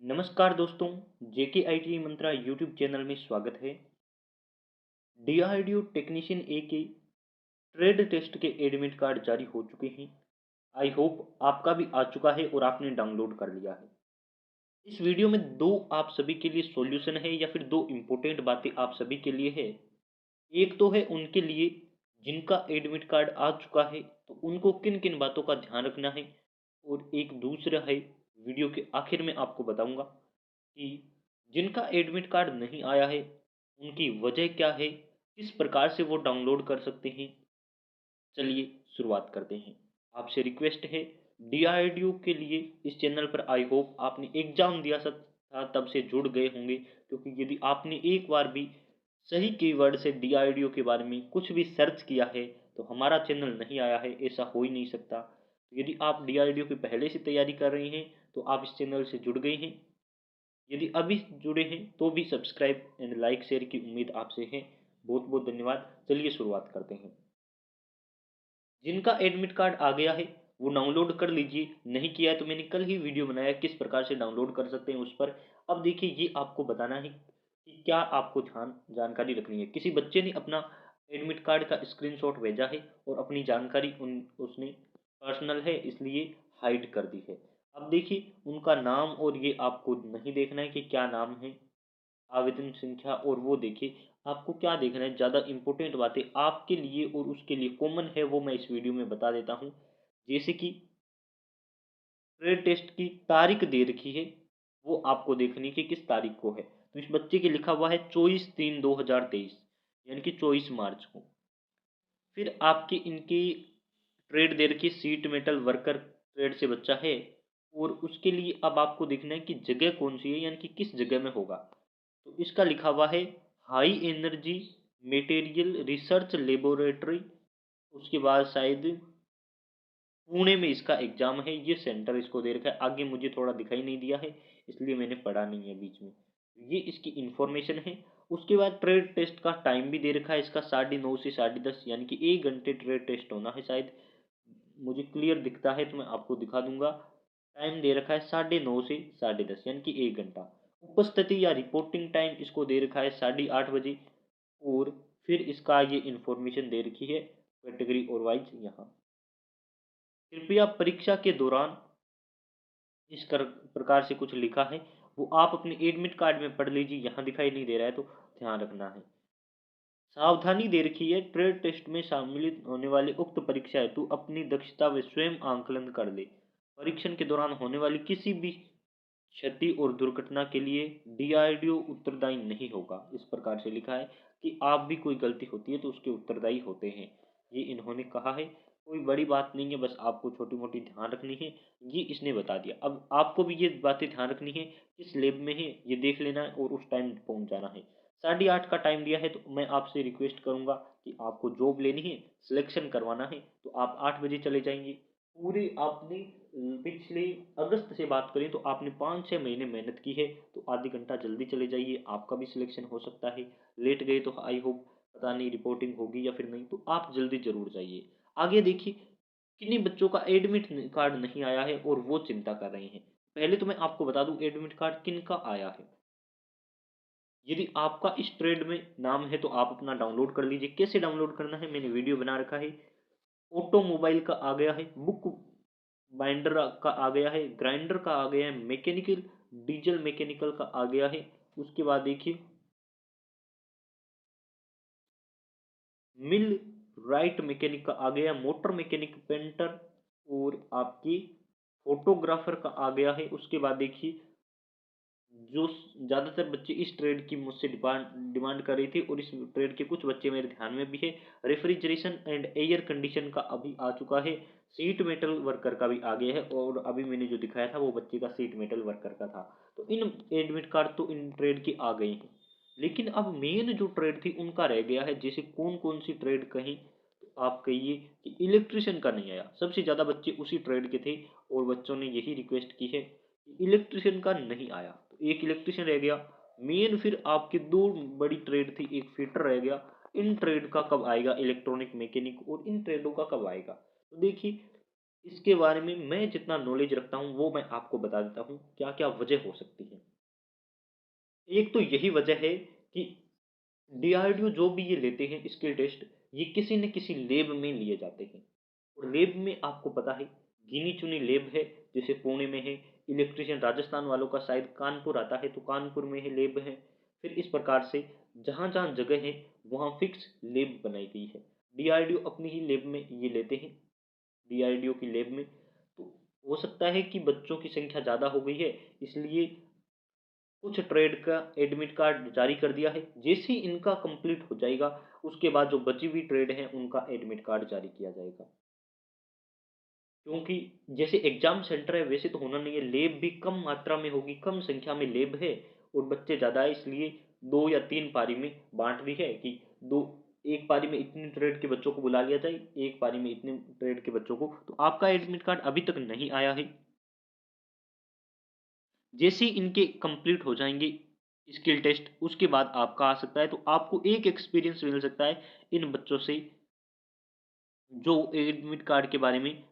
नमस्कार दोस्तों, जेके IT Mantra YouTube channel में स्वागत है। डीआरडीओ टेक्नीशियन ए के ट्रेड टेस्ट के एडमिट कार्ड जारी हो चुके हैं। आई होप आपका भी आ चुका है और आपने डाउनलोड कर लिया है। इस वीडियो में दो आप सभी के लिए सॉल्यूशन है या फिर दो इम्पोर्टेंट बातें आप सभी के लिए है। एक तो है उनके लिए जिनका एडमिट कार्ड आ चुका है, तो उनको किन किन बातों का ध्यान रखना है, और एक दूसरा है वीडियो के आखिर में आपको बताऊंगा कि जिनका एडमिट कार्ड नहीं आया है उनकी वजह क्या है, किस प्रकार से वो डाउनलोड कर सकते हैं। चलिए शुरुआत करते हैं। आपसे रिक्वेस्ट है, डीआरडीओ के लिए इस चैनल पर आई होप आपने एग्जाम दिया था तब से जुड़ गए होंगे, क्योंकि यदि आपने एक बार भी सही कीवर्ड से डीआरडीओ के बारे में कुछ भी सर्च किया है तो हमारा चैनल नहीं आया है, ऐसा हो ही नहीं सकता। तो यदि आप डीआरडीओ की पहले से तैयारी कर रहे हैं तो आप इस चैनल से जुड़ गए हैं। यदि अभी जुड़े हैं तो भी सब्सक्राइब एंड लाइक शेयर की उम्मीद आपसे है। बहुत बहुत धन्यवाद। चलिए शुरुआत करते हैं। जिनका एडमिट कार्ड आ गया है वो डाउनलोड कर लीजिए। नहीं किया है तो मैंने कल ही वीडियो बनाया किस प्रकार से डाउनलोड कर सकते हैं उस पर। अब देखिए, ये आपको बताना है कि क्या आपको जानकारी रखनी है। किसी बच्चे ने अपना एडमिट कार्ड का स्क्रीनशॉट भेजा है और अपनी जानकारी उसने पर्सनल है इसलिए हाइड कर दी है। अब देखिए, उनका नाम और ये आपको नहीं देखना है कि क्या नाम है, आवेदन संख्या, और वो देखिए आपको क्या देखना है। ज़्यादा इंपॉर्टेंट बातें आपके लिए और उसके लिए कॉमन है वो मैं इस वीडियो में बता देता हूँ। जैसे कि ट्रेड टेस्ट की तारीख दे रखी है, वो आपको देखनी है कि किस तारीख को है। तो इस बच्चे के लिखा हुआ है 24/3/2023, यानी कि 24 मार्च को। फिर आपके इनकी ट्रेड दे रखी है, सीट मेटल वर्कर ट्रेड से बच्चा है, और उसके लिए अब आपको देखना है कि जगह कौन सी है, यानी कि किस जगह में होगा। तो इसका लिखा हुआ है high energy material research laboratory. उसके बाद शायद पुणे में इसका एग्जाम है, ये सेंटर इसको दे रखा है। आगे मुझे थोड़ा दिखाई नहीं दिया है इसलिए मैंने पढ़ा नहीं है बीच में। ये इसकी इंफॉर्मेशन है। उसके बाद ट्रेड टेस्ट का टाइम भी दे रखा है इसका 9:30 से 10:30, यानी कि 1 घंटे ट्रेड टेस्ट होना है शायद। मुझे क्लियर दिखता है तो मैं आपको दिखा दूंगा। टाइम दे रखा है 9:30 से 10:30, यानी कि 1 घंटा। उपस्थिति या रिपोर्टिंग टाइम इसको दे रखा है 8:30 बजे। और फिर इसका ये इंफॉर्मेशन दे रखी है कैटेगरी और वाइज यहाँ। कृपया परीक्षा के दौरान इस प्रकार से कुछ लिखा है, वो आप अपने एडमिट कार्ड में पढ़ लीजिए। यहाँ दिखाई नहीं दे रहा है तो ध्यान रखना है। सावधानी दे रखी है, ट्रेड टेस्ट में सम्मिलित होने वाले उक्त परीक्षा हेतु अपनी दक्षता व स्वयं आंकलन कर ले। परीक्षण के दौरान होने वाली किसी भी क्षति और दुर्घटना के लिए डीआरडीओ उत्तरदायी नहीं होगा। इस प्रकार से लिखा है कि आप भी कोई गलती होती है तो उसके उत्तरदायी होते हैं। ये इन्होंने कहा है, कोई बड़ी बात नहीं है, बस आपको छोटी मोटी ध्यान रखनी है। ये इसने बता दिया। अब आपको भी ये बातें ध्यान रखनी है, किस लैब में है ये देख लेना है और उस टाइम पहुंच जाना है। 8:30 का टाइम दिया है तो मैं आपसे रिक्वेस्ट करूंगा कि आपको जॉब लेनी है, सिलेक्शन करवाना है, तो आप 8 बजे चले जाएंगे। पूरे आपने पिछले अगस्त से बात करें तो आपने 5-6 महीने मेहनत की है, तो आधे घंटा जल्दी चले जाइए, आपका भी सिलेक्शन हो सकता है। लेट गए तो आई होप पता नहीं रिपोर्टिंग होगी या फिर नहीं, तो आप जल्दी जरूर जाइए। आगे देखिए, किन्हीं बच्चों का एडमिट कार्ड नहीं आया है और वो चिंता कर रहे हैं। पहले तो मैं आपको बता दूं एडमिट कार्ड किन का आया है। यदि आपका इस ट्रेड में नाम है तो आप अपना डाउनलोड कर लीजिए। कैसे डाउनलोड करना है मैंने वीडियो बना रखा है। ऑटोमोबाइल का आ गया है, बुक बाइंडर का आ गया है, ग्राइंडर का आ गया है, मैकेनिकल डीजल मैकेनिकल का आ गया है। उसके बाद देखिए मिल राइट मैकेनिक का आ गया, मोटर मैकेनिक पेंटर, और आपकी फोटोग्राफर का आ गया है। उसके बाद देखिए जो ज़्यादातर बच्चे इस ट्रेड की मुझसे डिमांड कर रही थी, और इस ट्रेड के कुछ बच्चे मेरे ध्यान में भी है। रेफ्रिजरेशन एंड एयर कंडीशन का अभी आ चुका है। सीट मेटल वर्कर का भी आ गया है, और अभी मैंने जो दिखाया था वो बच्चे का सीट मेटल वर्कर का था। तो इन एडमिट कार्ड तो इन ट्रेड के आ गए हैं, लेकिन अब मेन जो ट्रेड थी उनका रह गया है। जैसे कौन कौन सी ट्रेड कहीं, तो आप कहिए कि इलेक्ट्रिशियन का नहीं आया। सबसे ज़्यादा बच्चे उसी ट्रेड के थे और बच्चों ने यही रिक्वेस्ट की है कि इलेक्ट्रिशियन का नहीं आया, तो एक इलेक्ट्रिशियन रह गया। मेन फिर आपकी दो बड़ी ट्रेड थी, एक फिटर रह गया। इन ट्रेड का कब आएगा इलेक्ट्रॉनिक मैकेनिक, और इन ट्रेडों का कब आएगा। तो देखिए इसके बारे में मैं जितना नॉलेज रखता हूँ वो मैं आपको बता देता हूँ, क्या-क्या वजह हो सकती है। एक तो यही वजह है कि डीआरडीओ जो भी ये लेते हैं स्किल टेस्ट, ये किसी न किसी लैब में लिए जाते हैं। और लैब में आपको पता है गिनी-चुनी लैब है, जैसे पुणे में है, इलेक्ट्रीशियन राजस्थान वालों का शायद कानपुर आता है तो कानपुर में है लैब है। फिर इस प्रकार से जहाँ-जहाँ जगह है वहाँ फिक्स लैब बनाई गई है। डीआरडीओ अपनी ही लैब में ये लेते हैं, डीआरडीओ की लैब में। तो हो सकता है कि बच्चों की संख्या ज़्यादा हो गई है, इसलिए कुछ ट्रेड का एडमिट कार्ड जारी कर दिया है। जैसे ही इनका कंप्लीट हो जाएगा, उसके बाद जो बची हुई ट्रेड है उनका एडमिट कार्ड जारी किया जाएगा। क्योंकि जैसे एग्जाम सेंटर है वैसे तो होना नहीं है, लैब भी कम मात्रा में होगी, कम संख्या में लैब है और बच्चे ज़्यादा है, इसलिए 2 या 3 पारी में बाँट दी है कि 2 एक पारी में इतनी ट्रेड के बच्चों को बुला लिया जाए, एक पारी में इतने ट्रेड के बच्चों को। तो आपका एडमिट कार्ड अभी तक नहीं आया है। जैसे ही इनके कंप्लीट हो जाएँगे स्किल टेस्ट, उसके बाद आपका आ सकता है, तो आपको एक एक्सपीरियंस मिल सकता है इन बच्चों से जो एडमिट कार्ड के बारे में,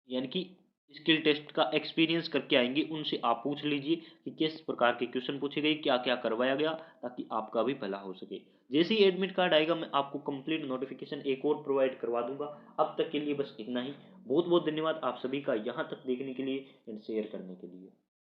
यानी कि स्किल टेस्ट का एक्सपीरियंस करके आएँगे, उनसे आप पूछ लीजिए कि किस प्रकार के क्वेश्चन पूछे गए, क्या-क्या करवाया गया, ताकि आपका भी भला हो सके। जैसे ही एडमिट कार्ड आएगा, मैं आपको कंप्लीट नोटिफ़िकेशन एक और प्रोवाइड करवा दूँगा। अब तक के लिए बस इतना ही। बहुत-बहुत धन्यवाद आप सभी का यहाँ तक देखने के लिए एंड शेयर करने के लिए।